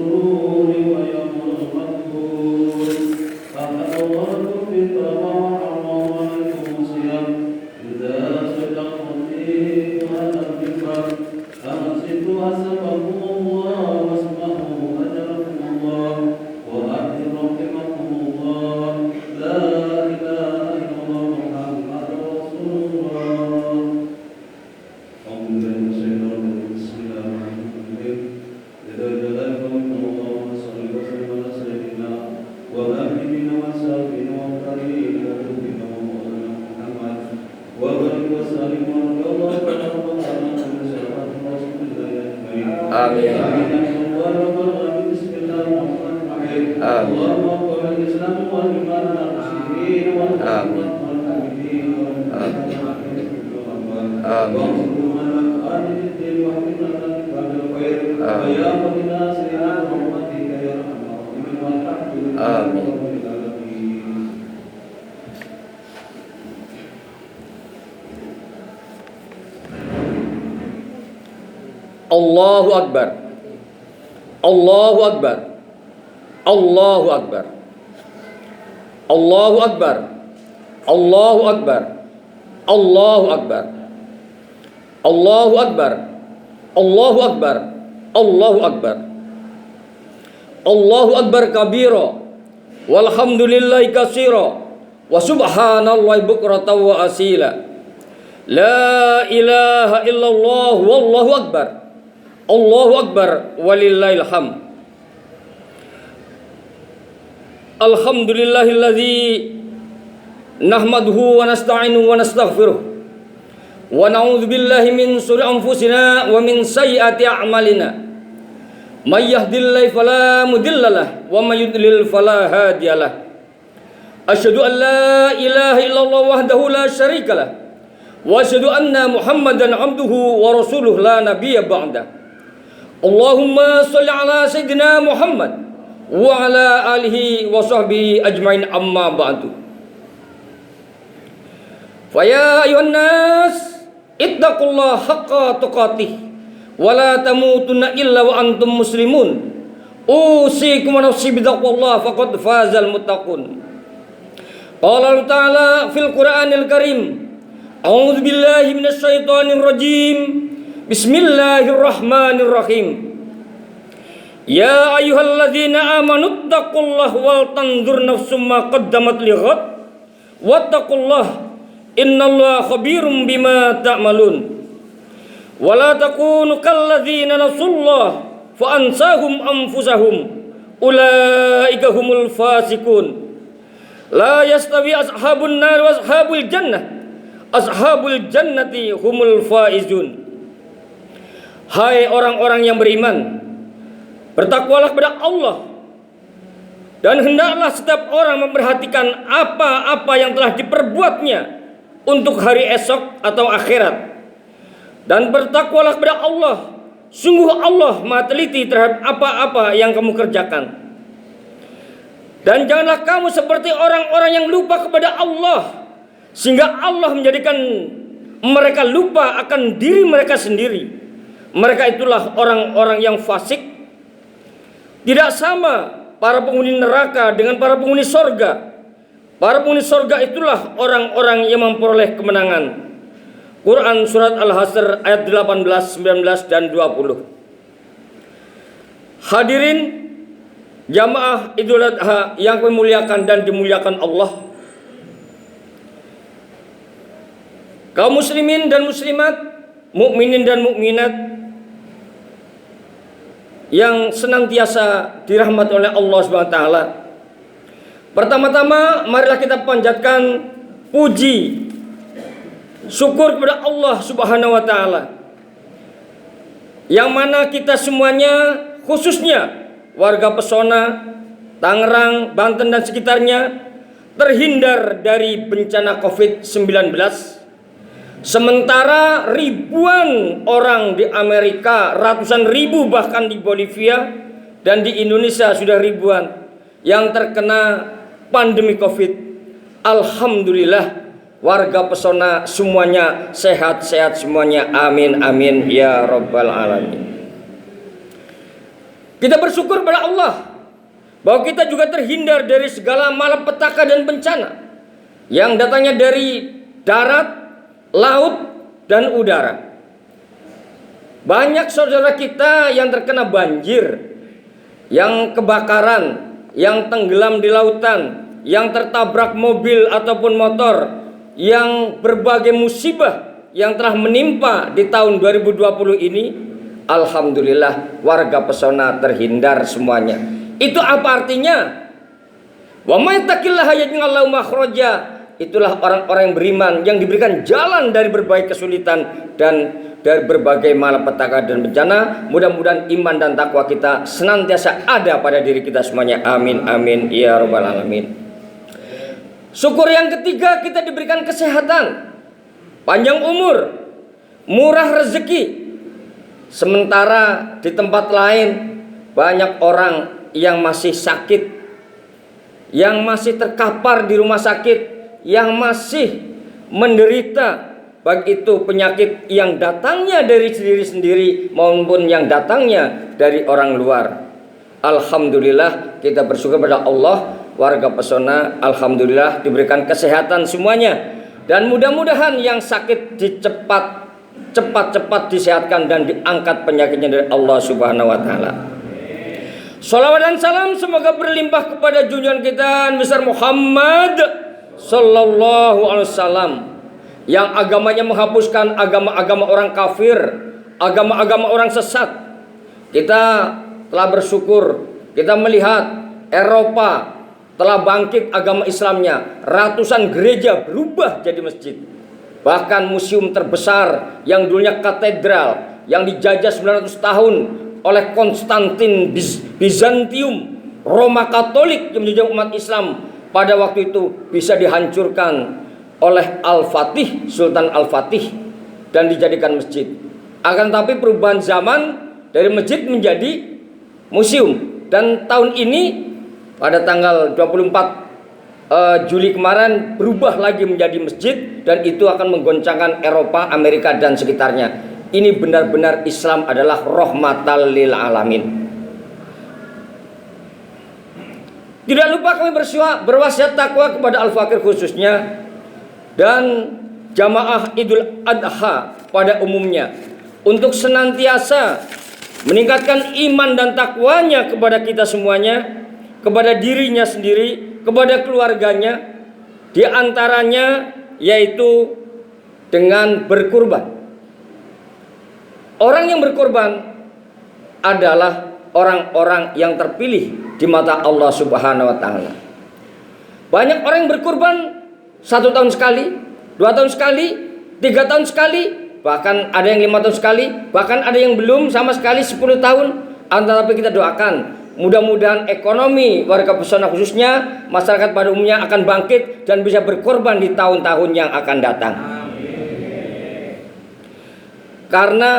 السرور ويوم المقبول أحل الله لكم الطعام وحرم عليكم الصيام إذا صدقتم فيه وأنا الذكر أنصتوا حسبكم الله واسمعوا أجركم الله وأهل رحمكم الله لا إله إلا الله محمد رسول الله. بسم الله الرحمن الرحيم. جل اللهم صل وسلم على سيدنا وحبيبنا وسيدنا وكريم وقلوبنا ومولانا محمد وبارك وسلم على الله آمين. بسم الله الرحمن الرحيم. اللهم اغفر الإسلام والإيمان والمسلمين والمؤمنين Allahu Akbar. Allahu Akbar. Allahu Akbar. Allahu Akbar. Allahu Akbar. Allahu Akbar. Allahu Akbar. Allahu Akbar. Allahu Akbar. Allahu Akbar kabira walhamdulillahi katsira wa subhanallahi bukratan wa asila. La ilaha illallah wallahu akbar. Allahu akbar walillahil hamd. Alhamdulillahilladzi nahmaduhu wa nasta'inuhu wa nastaghfiruh wa na'udzu billahi min shururi anfusina wa min sayyiati a'malina. May yahdihillahu fala mudhillalah wa may yudlil fala hadiyalah. Asyhadu an la ilaha illallah wahdahu la syarikalah wa asyhadu anna Muhammadan abduhu wa rasuluh la nabiyya ba'da. Allahumma shalli ala sayyidina Muhammad wa ala alihi wa sahbihi ajmain amma ba'du. Fa ya ayuhan nas ittaqullaha haqqa tuqatih wa la tamutunna illa wa antum muslimun. Usikum wa nafsi bittaqwallahi faqad fazal muttaqun. Qala Allah Ta'ala fil Qur'anil Karim. A'udzu billahi minasy syaithanir rajim. Bismillahirrahmanirrahim. Ya ayyuhalladzina amanu taqullaha wal tanzur nafsum ma qaddamat lighad wattaqullaha innallaha khabirum bima ta'malun. Wa la takunu kalladzina nasullaha fa ansahum anfusahum ulaika humul fasiqun. La yastawi ashabun nar wa ashabul jannah. Ashabul jannati humul faizun. Hai orang-orang yang beriman, bertakwalah kepada Allah dan hendaklah setiap orang memperhatikan apa-apa yang telah diperbuatnya untuk hari esok atau akhirat. Dan bertakwalah kepada Allah. Sungguh Allah Maha teliti terhadap apa-apa yang kamu kerjakan. Dan janganlah kamu seperti orang-orang yang lupa kepada Allah, sehingga Allah menjadikan mereka lupa akan diri mereka sendiri. Mereka itulah orang-orang yang fasik. Tidak sama para penghuni neraka dengan para penghuni sorga. Para penghuni sorga itulah orang-orang yang memperoleh kemenangan. Quran surat Al-Hasr ayat 18, 19 dan 20. Hadirin jamaah Idul Adha yang memuliakan dan dimuliakan Allah. Kaum muslimin dan muslimat, mukminin dan mukminat yang senantiasa dirahmati oleh Allah Subhanahu wa taala. Pertama-tama marilah kita panjatkan puji syukur kepada Allah Subhanahu wa taala. Yang mana kita semuanya, khususnya warga Pesona, Tangerang, Banten dan sekitarnya terhindar dari bencana Covid-19. Sementara ribuan orang di Amerika, ratusan ribu bahkan di Bolivia dan di Indonesia sudah ribuan yang terkena pandemi Covid. Alhamdulillah warga Pesona semuanya sehat-sehat semuanya. Amin amin ya rabbal alamin. Kita bersyukur pada Allah bahwa kita juga terhindar dari segala malapetaka dan bencana yang datangnya dari darat, laut, dan udara. Banyak saudara kita yang terkena banjir, yang kebakaran, yang tenggelam di lautan, yang tertabrak mobil ataupun motor, yang berbagai musibah yang telah menimpa di tahun 2020 ini. Alhamdulillah, warga Pesona terhindar semuanya. Itu apa artinya? Wa may yattaqillaha yaj'al lahu makhraja. Itulah orang-orang yang beriman yang diberikan jalan dari berbagai kesulitan dan dari berbagai malapetaka dan bencana. Mudah-mudahan iman dan takwa kita senantiasa ada pada diri kita semuanya. Amin amin ya rabbal alamin. Syukur yang ketiga, kita diberikan kesehatan, panjang umur, murah rezeki. Sementara di tempat lain banyak orang yang masih sakit, yang masih terkapar di rumah sakit, yang masih menderita, baik itu penyakit yang datangnya dari diri sendiri maupun yang datangnya dari orang luar. Alhamdulillah, kita bersyukur pada Allah, warga Pesona alhamdulillah diberikan kesehatan semuanya, dan mudah-mudahan yang sakit cepat-cepat disehatkan dan diangkat penyakitnya dari Allah Subhanahu wa taala. Shalawat dan salam semoga berlimpah kepada junjungan kita besar Muhammad sallallahu alaihi wasallam, yang agamanya menghapuskan agama-agama orang kafir, agama-agama orang sesat. Kita telah bersyukur, kita melihat Eropa telah bangkit agama Islamnya, ratusan gereja berubah jadi masjid. Bahkan museum terbesar yang dulunya katedral, yang dijajah 900 tahun oleh Konstantin Bizantium, Roma Katolik yang menjajah umat Islam, pada waktu itu bisa dihancurkan oleh Al-Fatih, Sultan Al-Fatih, dan dijadikan masjid. Akan tapi perubahan zaman dari masjid menjadi museum. Dan tahun ini pada tanggal 24 Juli kemarin berubah lagi menjadi masjid, dan itu akan menggoncangkan Eropa, Amerika dan sekitarnya. Ini benar-benar Islam adalah rahmatal lil alamin. Tidak lupa kami berwasiat takwa kepada Al-Fakir khususnya dan jamaah Idul Adha pada umumnya untuk senantiasa meningkatkan iman dan takwanya kepada kita semuanya, kepada dirinya sendiri, kepada keluarganya, di antaranya yaitu dengan berkurban. Orang yang berkurban adalah orang-orang yang terpilih di mata Allah Subhanahu wa taala. Banyak orang yang berkurban 1 tahun sekali, 2 tahun sekali, 3 tahun sekali, bahkan ada yang 5 tahun sekali, bahkan ada yang belum sama sekali 10 tahun. Tetapi kita doakan, mudah-mudahan ekonomi warga Pesona khususnya, masyarakat pada umumnya akan bangkit dan bisa berkorban di tahun-tahun yang akan datang. Karena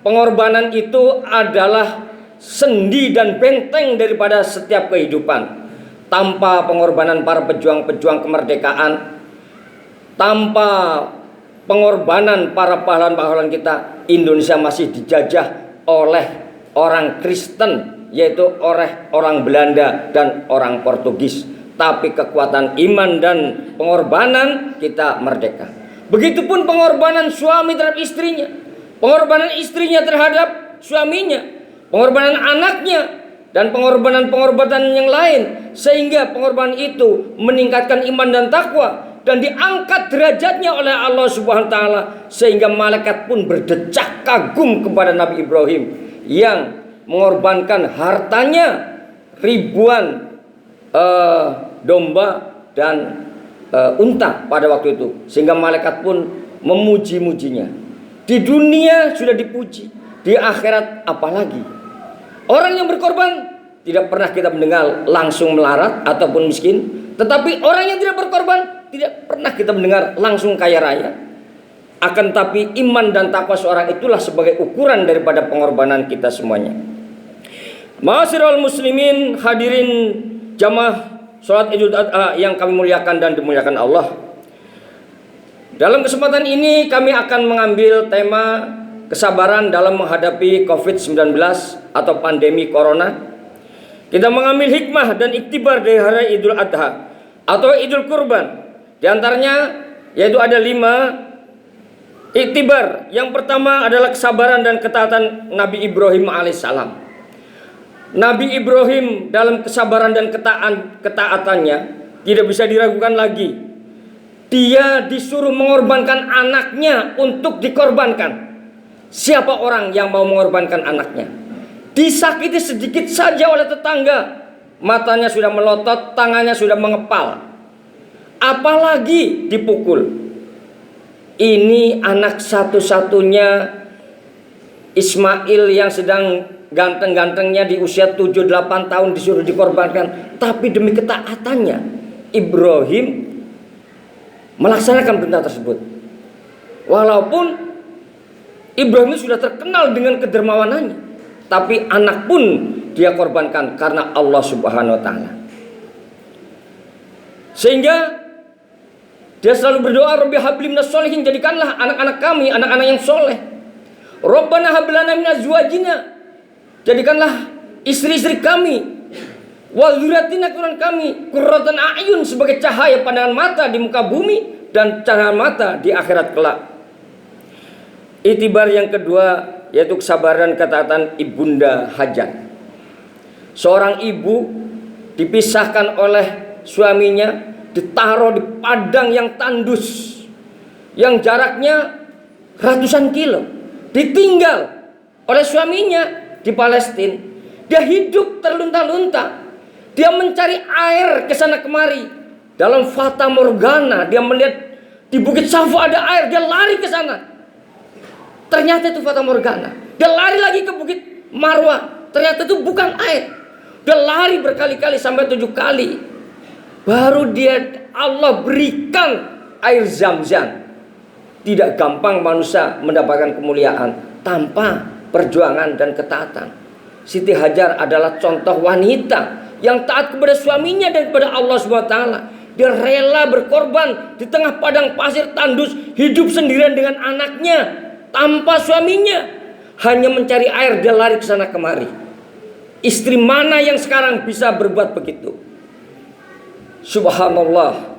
pengorbanan itu adalah sendi dan benteng daripada setiap kehidupan. Tanpa pengorbanan para pejuang-pejuang kemerdekaan, tanpa pengorbanan para pahlawan-pahlawan kita, Indonesia masih dijajah oleh orang Kristen, yaitu oleh orang Belanda dan orang Portugis. Tapi kekuatan iman dan pengorbanan kita merdeka. Begitupun pengorbanan suami terhadap istrinya, pengorbanan istrinya terhadap suaminya, pengorbanan anaknya, dan pengorbanan yang lain, sehingga pengorbanan itu meningkatkan iman dan takwa dan diangkat derajatnya oleh Allah Subhanahu wa taala, sehingga malaikat pun berdecak kagum kepada Nabi Ibrahim yang mengorbankan hartanya ribuan domba dan unta pada waktu itu, sehingga malaikat pun memuji-mujinya. Di dunia sudah dipuji, di akhirat apalagi. Orang yang berkorban tidak pernah kita mendengar langsung melarat ataupun miskin, tetapi orang yang tidak berkorban tidak pernah kita mendengar langsung kaya raya. Akan tapi iman dan takwa seorang itulah sebagai ukuran daripada pengorbanan kita semuanya. Ma'asyiral muslimin, hadirin jamaah salat Idul Adha yang kami muliakan dan dimuliakan Allah. Dalam kesempatan ini kami akan mengambil tema kesabaran dalam menghadapi COVID-19 atau pandemi corona. Kita mengambil hikmah dan iktibar dari hari Idul Adha atau Idul Kurban. Di antaranya yaitu ada 5 iktibar. Yang pertama adalah kesabaran dan ketaatan Nabi Ibrahim alaihissalam. Nabi Ibrahim dalam kesabaran dan ketaatannya tidak bisa diragukan lagi. Dia disuruh mengorbankan anaknya untuk dikorbankan. Siapa orang yang mau mengorbankan anaknya? Disakiti sedikit saja oleh tetangga, matanya sudah melotot, tangannya sudah mengepal, apalagi dipukul. Ini anak satu-satunya Ismail yang sedang ganteng-gantengnya di usia 7-8 tahun disuruh dikorbankan. Tapi demi ketaatannya Ibrahim melaksanakan perintah tersebut. Walaupun Ibrahim sudah terkenal dengan kedermawanannya, tapi anak pun dia korbankan karena Allah Subhanahu wa taala. Sehingga dia selalu berdoa, Rabbi habli minas sholihin, jadikanlah anak-anak kami anak-anak yang soleh. Rabbana hab lana min azwajina, jadikanlah istri-istri kami wa dzurriyyatina qurratan a'yun, sebagai cahaya pandangan mata di muka bumi dan cahaya mata di akhirat kelak. Iktibar yang kedua yaitu kesabaran ketaatan Ibunda Hajar. Seorang ibu dipisahkan oleh suaminya, ditaruh di padang yang tandus, yang jaraknya ratusan kilo, ditinggal oleh suaminya di Palestina. Dia hidup terlunta-lunta. Dia mencari air ke sana kemari. Dalam fata morgana dia melihat di Bukit Safa ada air, dia lari ke sana. Ternyata itu fata morgana. Dia lari lagi ke Bukit Marwah, ternyata itu bukan air. Dia lari berkali-kali sampai 7 kali. Baru dia Allah berikan air Zam-Zam. Tidak gampang manusia mendapatkan kemuliaan tanpa perjuangan dan ketaatan. Siti Hajar adalah contoh wanita yang taat kepada suaminya dan kepada Allah SWT. Dia rela berkorban di tengah padang pasir tandus, hidup sendirian dengan anaknya tanpa suaminya, hanya mencari air. Dia lari ke sana kemari. Istri mana yang sekarang bisa berbuat begitu? Subhanallah.